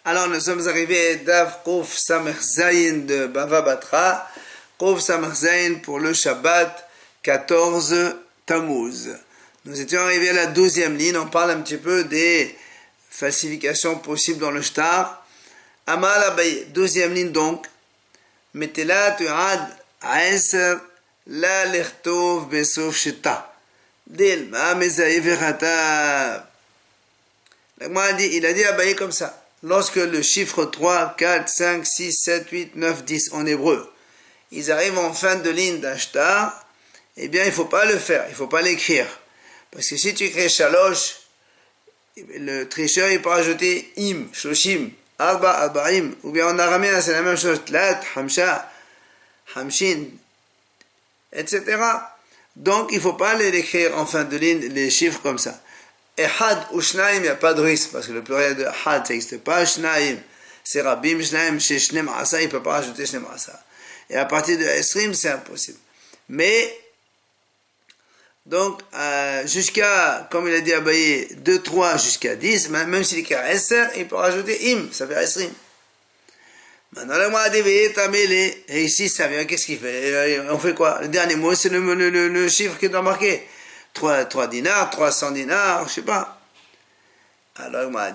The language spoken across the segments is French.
Alors nous sommes arrivés d'Av Kouf Samech Zayin de Bava Batra, Kouf Samech Zayin pour le Shabbat 14 Tammuz. Nous étions arrivés à la 12e ligne, on parle un petit peu des falsifications possibles dans le shtar. Amal Abaye, 12e ligne donc, Metela tu'ad Aeser la lechtov besof shita. Dilma mezaï verata. Il a dit Abaye comme ça. Lorsque le chiffre 3, 4, 5, 6, 7, 8, 9, 10 en hébreu, ils arrivent en fin de ligne d'un shtar, eh bien il ne faut pas le faire, il ne faut pas l'écrire. Parce que si tu écris shalosh, le tricheur il peut rajouter im, shoshim, arba, arbaim, ou bien en araméen c'est la même chose, tlat, hamsha, hamshin, etc. Donc il ne faut pas l'écrire en fin de ligne, les chiffres comme ça. Ehad ou shnaim, il n'y a pas de risque, parce que le pluriel de had, ça n'existe pas. Shnaim, c'est rabim, shnaim, chez shnem asa, il ne peut pas rajouter shnem asa. Et à partir de esrim, c'est impossible. Mais, donc, jusqu'à, comme il a dit Abaye, 2, 3 jusqu'à 10, même s'il écrit esser, il peut rajouter im, ça fait esrim. Maintenant, le mot a dit, et ici, ça vient, qu'est-ce qu'il fait? On fait quoi? Le dernier mot, c'est le chiffre qui doit marquer. 3 dinars, 300 dinars, je sais pas. Alors il m'a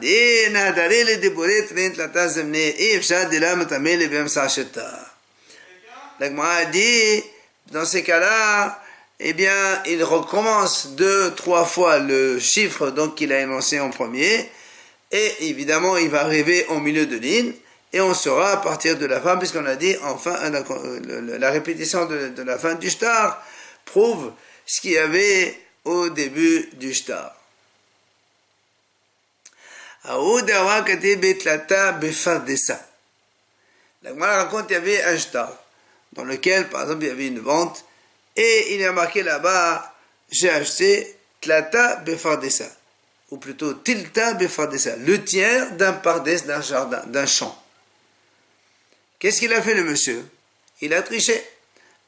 dit, dans ces cas-là, eh bien, il recommence 2, 3 fois le chiffre donc qu'il a énoncé en premier, et évidemment, il va arriver au milieu de ligne, et on saura à partir de la fin, puisqu'on a dit, enfin, la répétition de la fin du shtar prouve ce qu'il y avait au début du shtar. La Gemara raconte qu'il y avait un shtar dans lequel, par exemple, il y avait une vente et il y a marqué là-bas, j'ai acheté tlata befardessa, ou plutôt tilta befardessa, le tiers d'un pardes, d'un jardin, d'un champ. Qu'est-ce qu'il a fait le monsieur? Il a triché.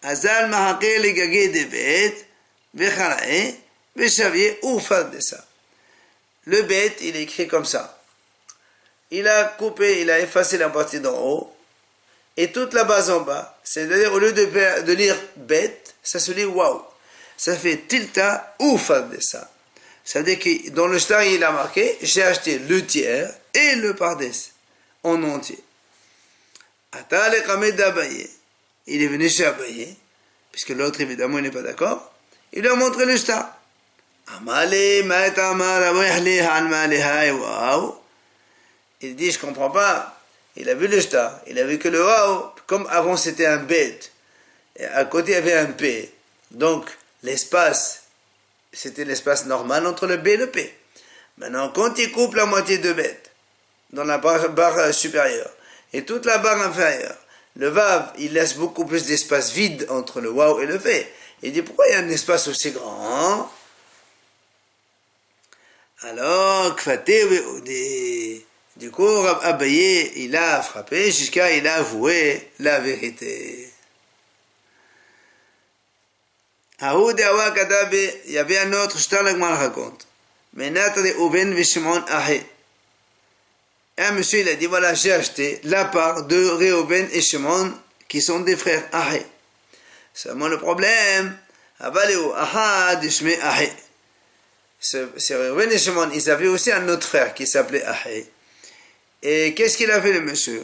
Azal mahake le gagé de bête, vecharae, vechavier ou fardessa. Le bête, il est écrit comme ça. Il a coupé, il a effacé la partie d'en haut et toute la base en bas. C'est-à-dire, au lieu de lire bête, ça se lit waouh. Ça fait tilta ou fardessa. C'est-à-dire que dans le shtar, il a marqué, j'ai acheté le tiers et le pardes en entier. Ata le kamed d'Abaye. Il est venu chez Abaye, puisque l'autre, évidemment, il n'est pas d'accord. Il lui a montré le shtar. Il dit, je comprends pas. Il a vu le shtar. Il a vu que le waouh, comme avant c'était un bête, et à côté il y avait un P. Donc, l'espace, c'était l'espace normal entre le B et le P. Maintenant, quand il coupe la moitié de bête, dans la barre supérieure, et toute la barre inférieure, le vav, il laisse beaucoup plus d'espace vide entre le waouh et le P. Il dit, pourquoi il y a un espace aussi grand? Alors, du coup, Abaye, il a frappé jusqu'à il a avoué la vérité. Il y avait un autre shtar, la Gemara raconte. Un monsieur, il a dit, voilà, j'ai acheté la part de Réhouven et Shimon, qui sont des frères Ahé. Seulement le problème, c'est Réhouven et Shimon, ils avaient aussi un autre frère qui s'appelait Ahé. Et qu'est-ce qu'il a fait le monsieur?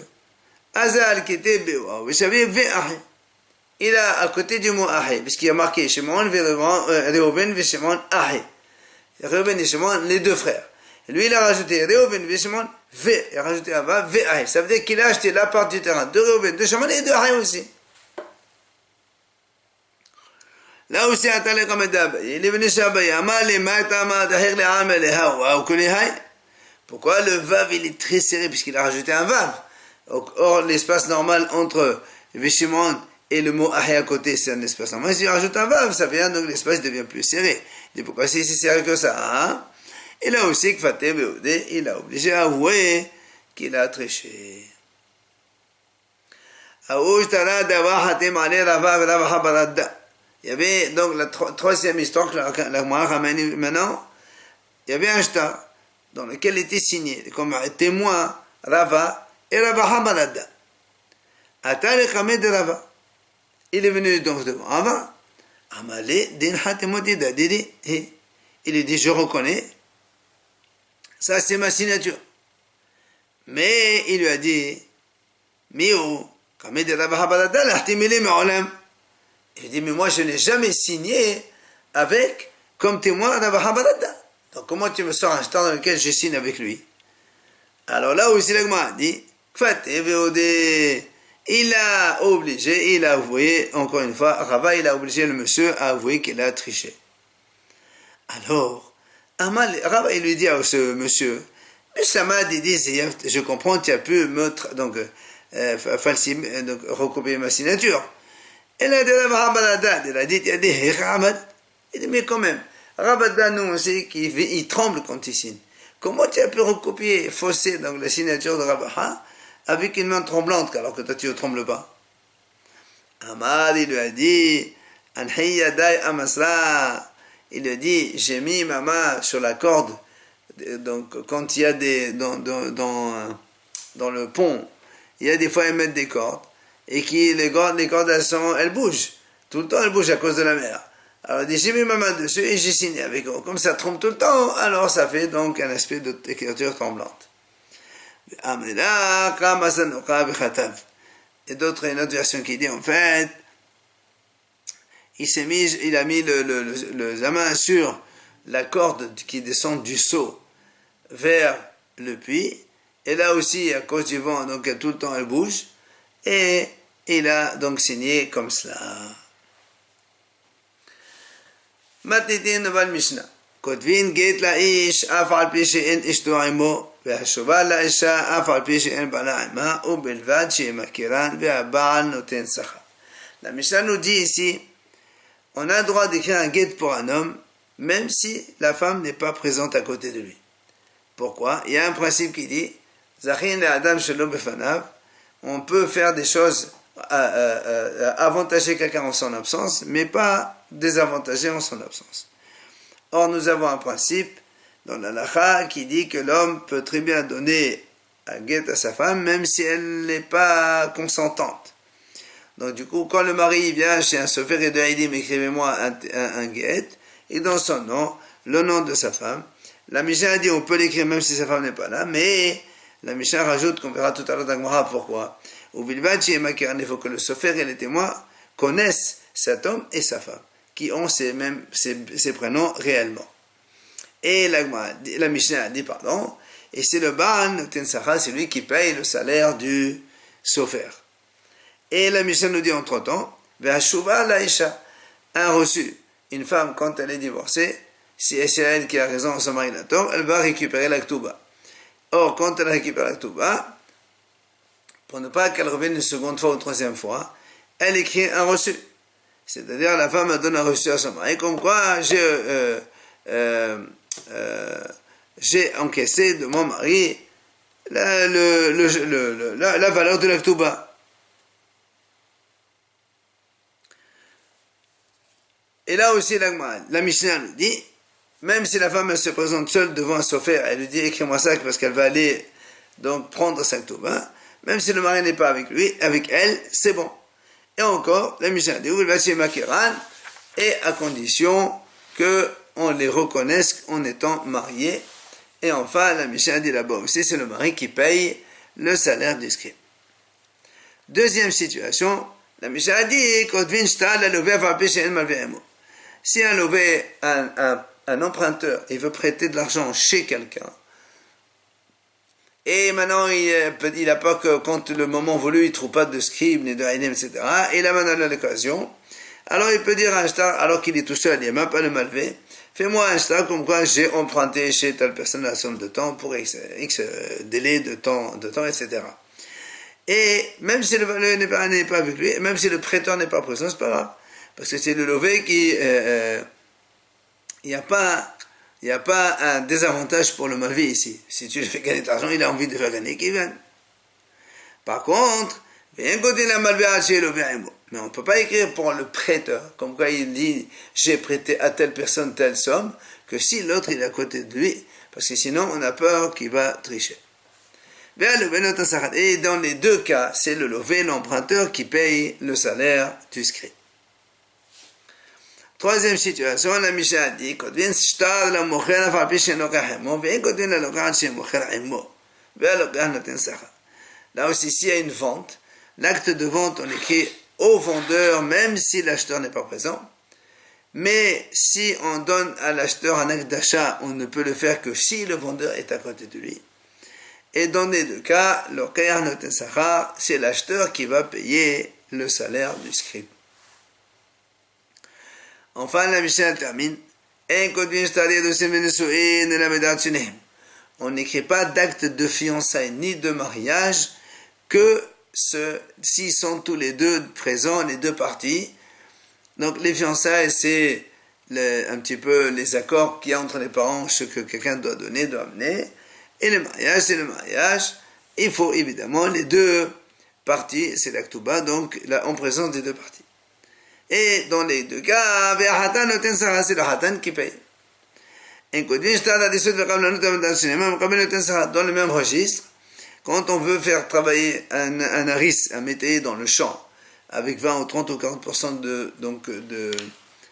Azal qui était Bewa, vous savez, Ahé. Il a à côté du mot Ahé, puisqu'il y a marqué Shimon, Réhouven et Shimon, Ahé. Réhouven et Shimon, les deux frères. Et lui, il a rajouté Réhouven et Shimon, V, il a rajouté un va, V, Ahé. Ça veut dire qu'il a acheté la part du terrain de Réhouven, de Shimon et de Ahé aussi. Là aussi, il est venu chez Abaye. Pourquoi le vav il est très serré puisqu'il a rajouté un vav? Or, l'espace normal entre Veshimon et le mot ahé à côté, c'est un espace normal. Si il rajoute un vav, ça vient donc l'espace devient plus serré. Et pourquoi c'est si serré que ça? Hein? Et là aussi, il a obligé à avouer qu'il a triché. Il y avait donc la troisième histoire que la Gemara ramène maintenant. Il y avait un shtar dans lequel était signé comme témoin Rava et Rava Hamalada. Atale Khamed de Rava. Il est venu donc devant Rava. Amalé din hatemotida. Il lui dit, je reconnais, ça c'est ma signature. Mais il lui a dit, Mio, Khamed de Rava Hamalada, l'ahtimili me'olam. Il dit, mais moi je n'ai jamais signé avec, comme témoin, Rava Hamalada. Donc comment tu me sors un temps dans lequel je signe avec lui? Alors là aussi l'agma dit, il a obligé, il a avoué, encore une fois, Rava, il a obligé le monsieur à avouer qu'il a triché. Alors, Rava, il lui dit à ce monsieur, mais ça m'a dit, je comprends, tu as pu me falsifier, donc recopier ma signature. Elle a dit, il a dit, il dit, mais quand même, Rabada, nous on sait qu'il tremble quand il signe. Comment tu as pu recopier, fausser donc, la signature de Rabba avec une main tremblante alors que toi tu ne trembles pas? Amar, il lui a dit, il lui a dit, j'ai mis ma main sur la corde, donc quand il y a dans le pont, il y a des fois ils mettent des cordes, et les cordes elles bougent, tout le temps elles bougent à cause de la mer. Alors, j'ai mis ma main dessus et j'ai signé avec eux. Comme ça trompe tout le temps, alors ça fait donc un aspect d'écriture tremblante. Et d'autres, une autre version qui dit, en fait, il a mis la main sur la corde qui descend du seau vers le puits. Et là aussi, à cause du vent, donc tout le temps elle bouge. Et il a donc signé comme cela. מתניתין נבל משנה, כותבין גט לאיש אף על פי שאין אשתו עמו, והשובה לאישה אף על פי שאין בעלה עמה, ובלבד שהיא מכירן והבעל נותן שכר. La Mishnah nous dit ici, on a le droit d'écrire un guet pour un homme, même si la femme n'est pas présente à côté de lui. Pourquoi? Il y a un principe qui dit, Zachin le Adam shelo befanav, on peut faire des choses avantager quelqu'un en son absence, mais pas désavantager en son absence. Or, nous avons un principe dans la halakha qui dit que l'homme peut très bien donner un guet à sa femme, même si elle n'est pas consentante. Donc, du coup, quand le mari vient chez un sofer et de Haïdim, écrivez-moi un guet, et dans son nom, le nom de sa femme, la Mishnah dit on peut l'écrire même si sa femme n'est pas là, mais la Mishnah rajoute qu'on verra tout à l'heure dans Gemara pourquoi. Au Bilbad, il faut que le sofer et les témoins connaissent cet homme et sa femme, qui ont ces prénoms réellement. Et la Mishnah dit pardon, et c'est le Baal Tensara, c'est lui qui paye le salaire du sofer. Et la Mishnah nous dit entre-temps, Ve'ashuva laïcha, un reçu. Une femme, quand elle est divorcée, si c'est elle qui a raison, son mari a tort, elle va récupérer la ktuba. Or, quand elle récupère la ktuba, pour ne pas qu'elle revienne une seconde fois ou une troisième fois, elle écrit un reçu. C'est-à-dire, la femme donne un reçu à son mari, comme quoi j'ai encaissé de mon mari la valeur de la ktuba. Et là aussi, la Mishnah nous dit, même si la femme elle se présente seule devant un sofer, elle lui dit écris-moi ça parce qu'elle va aller donc prendre sa ktuba, même si le mari n'est pas avec lui, avec elle, c'est bon. Et encore, la Mishnah dit il va chez Makiran, et à condition qu'on les reconnaisse en étant mariés. Et enfin, la Mishnah dit là-bas aussi, c'est le mari qui paye le salaire du scribe. Deuxième situation, la Mishnah dit si un lové, un emprunteur, il veut prêter de l'argent chez quelqu'un, et maintenant il n'a pas que quand le moment voulu, il ne trouve pas de scribe, ni de haïdim, etc., et il a maintenant l'occasion, alors il peut dire à un shtar, alors qu'il est tout seul, il n'y a même pas le malvé, fais-moi un shtar comme quoi j'ai emprunté chez telle personne la somme de temps pour X délai de temps, etc. Et même si le valeur n'est pas avec lui, même si le prêteur n'est pas présent, c'est pas grave. Parce que c'est le lové qui... il n'y a pas un désavantage pour le malvé ici. Si tu le fais gagner de l'argent, il a envie de faire gagner qu'il vienne. Par contre, mais on ne peut pas écrire pour le prêteur, comme quoi il dit j'ai prêté à telle personne telle somme, que si l'autre il est à côté de lui, parce que sinon on a peur qu'il va tricher. Et dans les deux cas, c'est le lové, l'emprunteur, qui paye le salaire du scribe. Troisième situation, la Mishnah dit, là aussi, s'il y a une vente, l'acte de vente, on écrit au vendeur, même si l'acheteur n'est pas présent. Mais si on donne à l'acheteur un acte d'achat, on ne peut le faire que si le vendeur est à côté de lui. Et dans les deux cas, c'est l'acheteur qui va payer le salaire du scribe. Enfin, la Mishnah termine. On n'écrit pas d'acte de fiançailles ni de mariage que s'ils sont tous les deux présents, les deux parties. Donc les fiançailles, c'est un petit peu les accords qu'il y a entre les parents, ce que quelqu'un doit donner, doit amener. Et le mariage, c'est le mariage. Il faut évidemment les deux parties, c'est l'actuba, donc là, en présence des deux parties. Et dans les deux cas, c'est le hatan qui paye. Dans le même registre, quand on veut faire travailler un haris, un métayer dans le champ, avec 20 ou 30 ou 40% de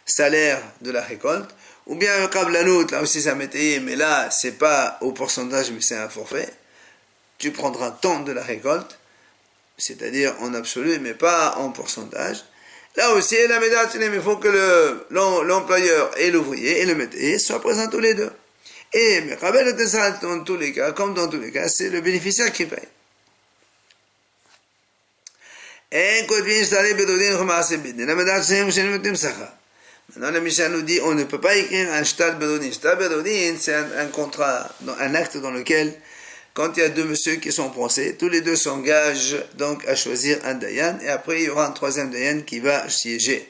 salaire de la récolte, ou bien un kablanout, là aussi c'est un métayer, mais là c'est pas au pourcentage, mais c'est un forfait, tu prendras tant de la récolte, c'est-à-dire en absolu, mais pas en pourcentage. Là aussi, la médaille, il faut que l'employeur et l'ouvrier et le métayer soient présents tous les deux. Et dans tous les cas, comme dans tous les cas, c'est le bénéficiaire qui paye. Maintenant, la Mishnah nous dit on ne peut pas écrire un shtar bedodin. Shtar bedodin, c'est un contrat, un acte dans lequel, quand il y a deux messieurs qui sont procès, tous les deux s'engagent donc à choisir un dayan, et après il y aura un troisième dayan qui va siéger.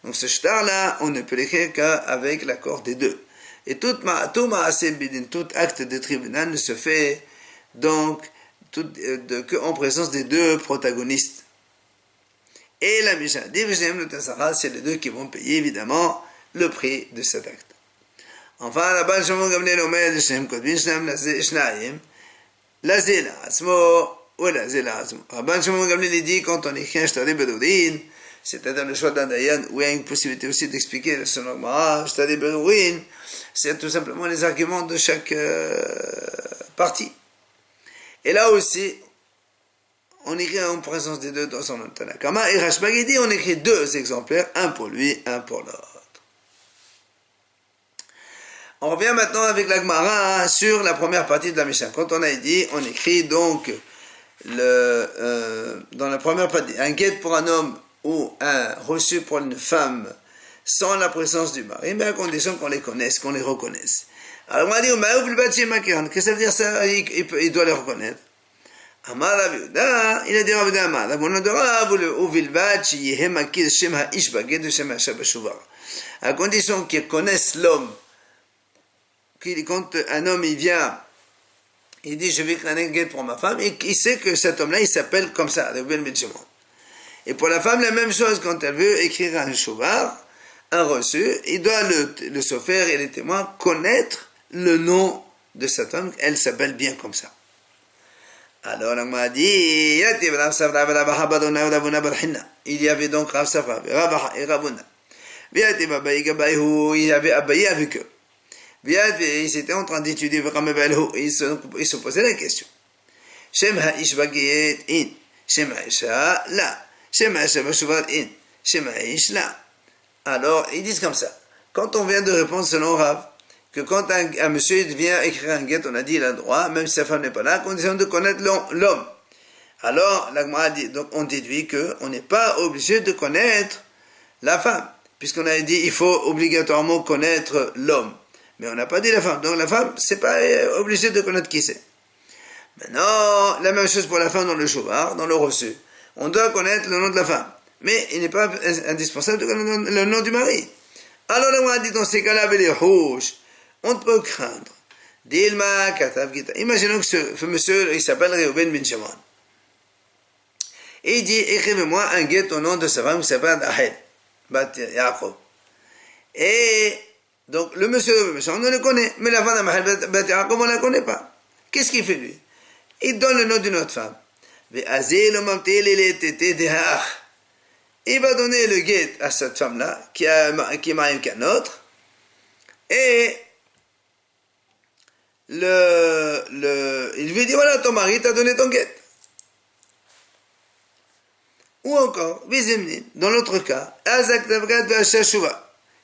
Donc ce shtar-là, on ne peut l'écrire qu'avec l'accord des deux. Et tout acte de tribunal ne se fait donc qu'en présence des deux protagonistes. Et la Mishnah dit, c'est les deux qui vont payer évidemment le prix de cet acte. Enfin, la Baal Shimon Gamliel Omer, Shem Kodvin Shnayim, la Zela Asmo, ou la Zela Asmo. Rabban Shimon Gamliel dit, quand on écrit un Shtari Bedourin, c'est-à-dire le choix d'un dayan, où il y a une possibilité aussi d'expliquer le Sonogmara, Shtari Bedourin, c'est tout simplement les arguments de chaque partie. Et là aussi, on écrit en présence des deux dans son Tanakama, et Rashbagi dit, on écrit deux exemplaires, un pour lui, un pour l'autre. On revient maintenant avec la Gemara sur la première partie de la Mishnah. Quand on a dit, on écrit donc dans la première partie, un guet pour un homme ou un reçu pour une femme sans la présence du mari, mais à condition qu'on les connaisse, qu'on les reconnaisse. Alors on a dit, qu'est-ce que ça veut dire ça? Il doit les reconnaître. Amar Rav Yehuda, il a dit Rav Yehuda Amar, la bonne de Rav, ou Vilvad, Shiyehe Makir Shem Ha'ish Baged Shem Ha'asha B'Shuvar. À condition qu'ils connaissent l'homme, quand un homme il vient, il dit je vais écrire un guet pour ma femme, et il sait que cet homme-là il s'appelle comme ça, Reuben Ben Shimon. Et pour la femme, la même chose, quand elle veut écrire un chouvar, un reçu, il doit le sofer et les témoins connaître le nom de cette femme, elle s'appelle bien comme ça. Alors, on m'a dit, il y avait donc Rav Safra, Rav et Ravuna. Il y avait Abaye avec eux. Ils étaient en train d'étudier, ils se posaient la question. Shem ha'ish bagayet in, Shem ha'isha la, Shem ha'isha b'shuvat in, Shem ha'ish la. Alors, ils disent comme ça. Quand on vient de répondre selon Rav, que quand un monsieur vient écrire un guet, on a dit il a le droit, même si sa femme n'est pas là, à condition de connaître l'homme. Alors, la Gemara dit, donc on déduit qu'on n'est pas obligé de connaître la femme, puisqu'on a dit il faut obligatoirement connaître l'homme. Mais on n'a pas dit la femme. Donc la femme, c'est pas obligé de connaître qui c'est. Maintenant, la même chose pour la femme dans le chouvar, dans le reçu. On doit connaître le nom de la femme. Mais il n'est pas indispensable de connaître le nom du mari. Alors la Gemara dit dans ces cas-là, avec les rouges, on peut craindre. Dilma Katav Gita. Imaginons que ce monsieur, il s'appelle Reuben Ben Shimon. Et il dit, écrivez-moi un guet au nom de sa femme qui s'appelle Ahel, Bat Yaakov. Et donc le monsieur, on ne le connaît, mais la femme d'Ahel, Bat Yaakov, on ne la connaît pas. Qu'est-ce qu'il fait lui? il donne le nom d'une autre femme. Il va donner le guet à cette femme-là, qui est mariée avec un autre, et il lui dit, voilà, ton mari t'a donné ton guet. Ou encore, dans l'autre cas,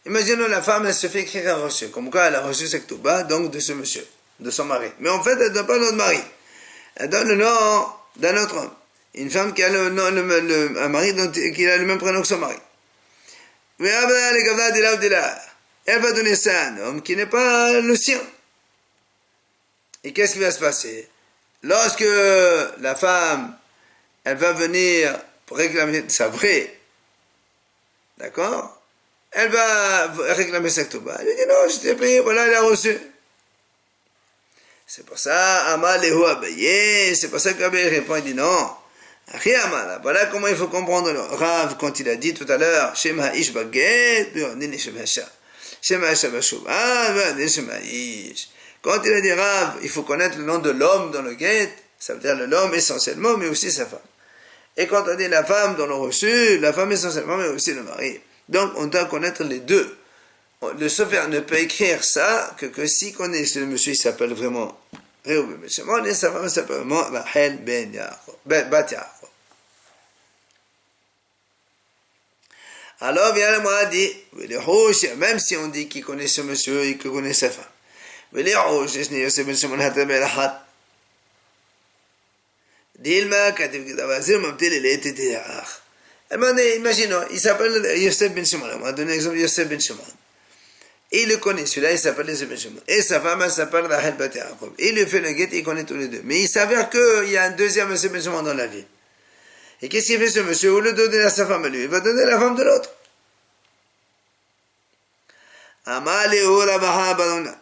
imaginons la femme, elle se fait écrire un reçu, comme quoi elle a reçu cette touba, donc de ce monsieur, de son mari. Mais en fait, elle ne donne pas le nom de mari. Elle donne le nom d'un autre homme. Une femme qui a un mari qui a le même prénom que son mari. Elle va donner ça à un homme qui n'est pas le sien. Et qu'est-ce qui va se passer? Lorsque la femme, elle va venir pour réclamer sa vraie, d'accord? Elle va réclamer sa touba. Elle lui dit, non, je t'ai payé, voilà, elle a reçu. C'est pour ça, Amal Lehu Abaye, c'est pour ça qu'Abaye répond, il dit non. Voilà comment il faut comprendre le Rav quand il a dit tout à l'heure, Shem Ha'ish Baget, Shem Ha'isha. Shem Ha'isha Bashuva, Shem Ha'ish. Quand il a dit Rav, il faut connaître le nom de l'homme dans le guet, ça veut dire l'homme essentiellement, mais aussi sa femme. Et quand on dit la femme dans le reçu, la femme essentiellement, mais aussi le mari. Donc on doit connaître les deux. Le sophère ne peut écrire ça que si connaît ce monsieur, il s'appelle vraiment Réhouven ben Shimon, et sa femme s'appelle vraiment Rachel bat Yaakov. Alors vient le mois dit, même si on dit qu'il connaît ce monsieur et qu'il connaît sa femme, imaginons, il s'appelle Yosef ben Shimon. On va donner l'exemple de Yosef ben Shimon. Et il le connaît, celui-là, il s'appelle Yosef ben Shimon. Et sa femme, elle s'appelle Rachel bat Yaakov. Il lui fait le guet, il connaît tous les deux. Mais il s'avère qu'il y a un deuxième Yosef ben Shimon dans la ville. Et qu'est-ce qu'il fait ce monsieur? Au lieu de donner à sa femme à lui, il va donner la femme de l'autre. Amaleo Rabaha Badona.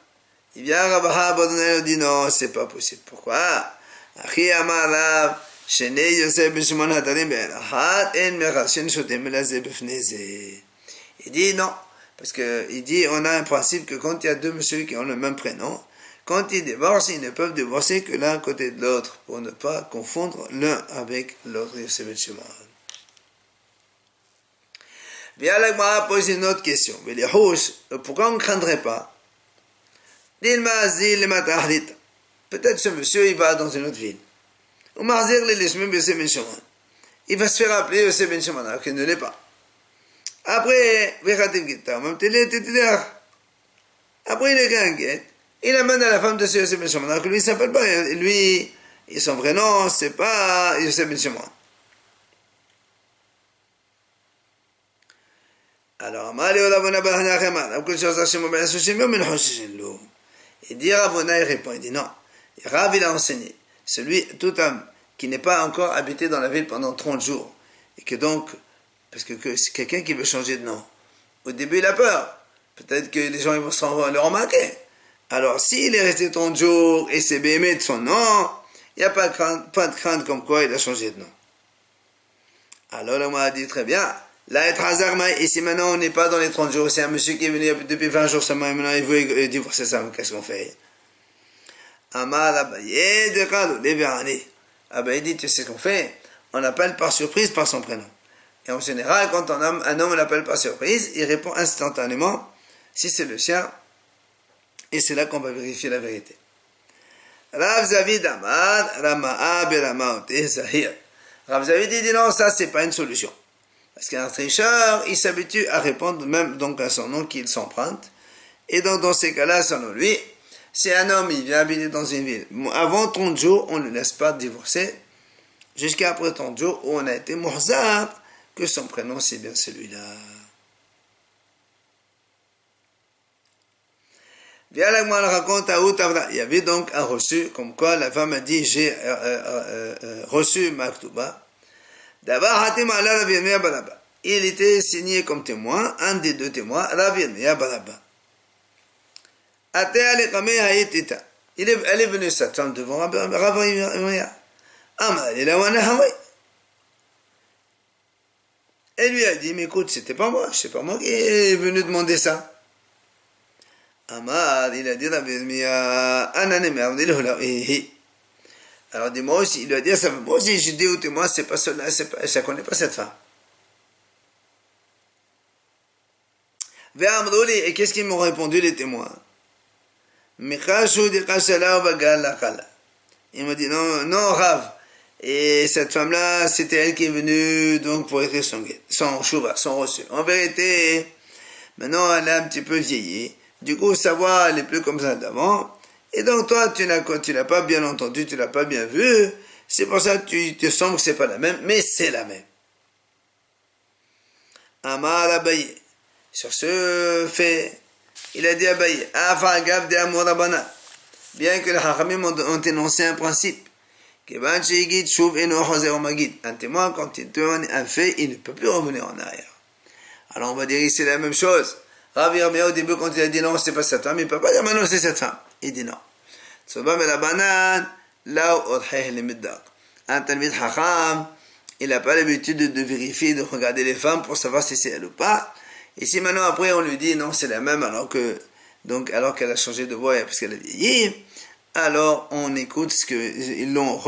Il vient Rabaha Badona et il dit non, c'est pas possible. Pourquoi? Achi Amarav. Il dit non, parce qu'il dit on a un principe que quand il y a deux messieurs qui ont le même prénom, quand ils divorcent, ils ne peuvent divorcer que l'un côté de l'autre, pour ne pas confondre l'un avec l'autre. Bien, l'Agmara pose une autre question. Pourquoi on ne craindrait pas? Peut-être ce monsieur, il va dans une autre ville. Il va se faire appeler Yosef ben Shimon, alors qu'il ne l'est pas. Après, après il est ganguet, il amène à la femme de ce Yosef ben Shimon, alors que lui il ne s'appelle pas, lui, son vrai nom, c'est pas Yosef ben Shimon. Alors, il dit Ravona, il répond, il dit non. Rav, il a enseigné. Tout homme qui n'est pas encore habité dans la ville pendant 30 jours, et que donc, parce que c'est quelqu'un qui veut changer de nom, au début il a peur, peut-être que les gens ils vont le remarquer. Alors s'il est resté 30 jours et c'est bémé de son nom, il n'y a pas de crainte comme quoi il a changé de nom. Alors on m'a dit très bien, là être Hazarma, ici maintenant on n'est pas dans les 30 jours, c'est un monsieur qui est venu depuis 20 jours seulement, et maintenant il veut divorcer ça, qu'est-ce qu'on fait? Amal Abaye de Kado, Abaye dit, tu sais ce qu'on fait? On appelle par surprise par son prénom. Et en général, quand un homme l'appelle par surprise, il répond instantanément si c'est le sien, et c'est là qu'on va vérifier la vérité. Rav Zavid Amad, Rama'a Beramaote Zahir. Rav Zavid dit non, ça c'est pas une solution. Parce qu'un tricheur, il s'habitue à répondre même donc à son nom qu'il s'emprunte. Et donc dans ces cas-là, selon lui, si un homme il vient habiter dans une ville, avant 30 jours, on ne le laisse pas divorcer, jusqu'à après 30 jours où on a été muhzar, que son prénom c'est bien celui-là. Bien là, moi, on raconte à Outavra, il y avait donc un reçu, comme quoi la femme a dit, j'ai reçu ma ktouba. D'abord, Hatim ala Rav Yirmiyah Baraba. Il était signé comme témoin, un des deux témoins, Rav Yirmiyah Baraba. Elle est venue, cette femme, devant Rav Yirmiyah. Elle lui a dit, mais écoute, c'est pas moi qui est venu demander ça. Amar, il a dit Rav Yirmiyah, Alors dit moi aussi, il lui a dit ça, moi aussi j'ai dit au témoin, c'est pas cela, je ne connais pas cette femme. Et qu'est-ce qu'ils m'ont répondu les témoins? Il m'a dit non Rav. Et cette femme-là, c'était elle qui est venue donc pour écrire son chouva, son reçu. En vérité, maintenant elle a un petit peu vieilli. Du coup, sa voix, elle est plus comme ça d'avant. Et donc toi, tu l'as pas bien entendu, tu l'as pas bien vu. C'est pour ça que tu te sens que c'est pas la même, mais c'est la même. Amar Abaye. Sur ce fait, il a dit à Abaye, Afagav de Amor Rabana. Bien que les Hachamim ont énoncé un principe. Un témoin, quand il donne un fait, il ne peut plus revenir en arrière. Alors on va dire c'est la même chose. Rav Yirmiyahu au début quand il a dit non, c'est pas cette femme, il ne peut pas dire maintenant c'est cette femme. Il dit non. Un Talmid Chacham, il n'a pas l'habitude de vérifier, de regarder les femmes pour savoir si c'est elle ou pas. Et si maintenant après on lui dit non, c'est la même alors qu'elle a changé de voix parce qu'elle a vieilli, alors on écoute ce qu'ils l'ont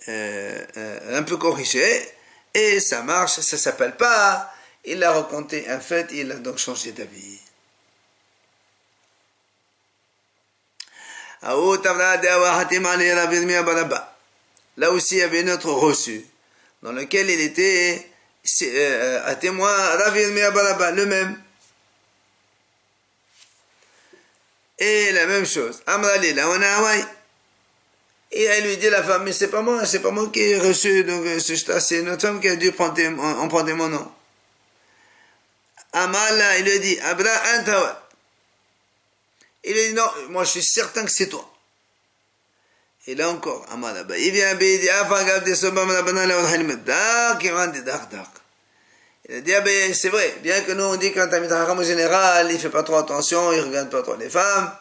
un peu corrigé et ça marche, ça s'appelle pas. Il a raconté un fait, il a donc changé d'avis. Là aussi, il y avait un autre reçu, dans lequel il était à témoin Rav Yirmiyahu Baraba, le même. Et la même chose. Amrali, là on a Hawaï. Et elle lui dit la femme, mais c'est pas moi qui ai reçu, donc c'est notre femme qui a dû emprunter mon nom. Amala, il lui dit, Abra Antawat. Il lui dit, non, moi je suis certain que c'est toi. Et là encore, Amala, il vient, il dit, Afagab de Sobam Rabana la Halmedak, qui vend des dark. Il a dit, c'est vrai, bien que nous on dit qu'un Talmid Chacham en général, il fait pas trop attention, il regarde pas trop les femmes.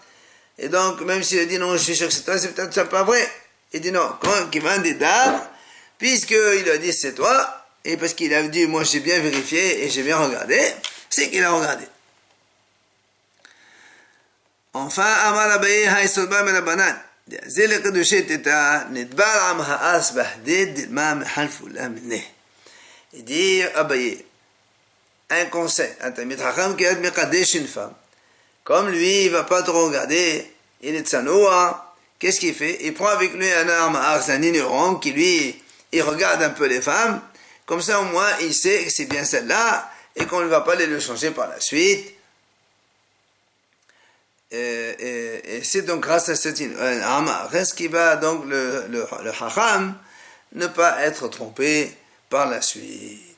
Et donc, même s'il a dit non, je suis sûr que c'est toi, c'est peut-être ça pas vrai. Il dit non, quand il vend des dark, puisqu'il a dit c'est toi, et parce qu'il a dit, moi j'ai bien vérifié et j'ai bien regardé, c'est qu'il a regardé. Enfin, Amar Abaye Haïsodba Melabanan. זה לקדושי תתה נדבר עם האס בהדד מה מחלפו למנה. Il dit Abaye, un conseil, un Talmid Chacham qui a mekadesh une femme. Comme lui, il va pas trop regarder, il est tsanoua, qu'est-ce qu'il fait? Il prend avec lui un arme, un ignorant qui lui, il regarde un peu les femmes, comme ça au moins il sait que c'est bien celle-là, et qu'on ne va pas le changer par la suite. Et c'est donc grâce à cette Amar, ce qui va donc le Hacham ne pas être trompé par la suite.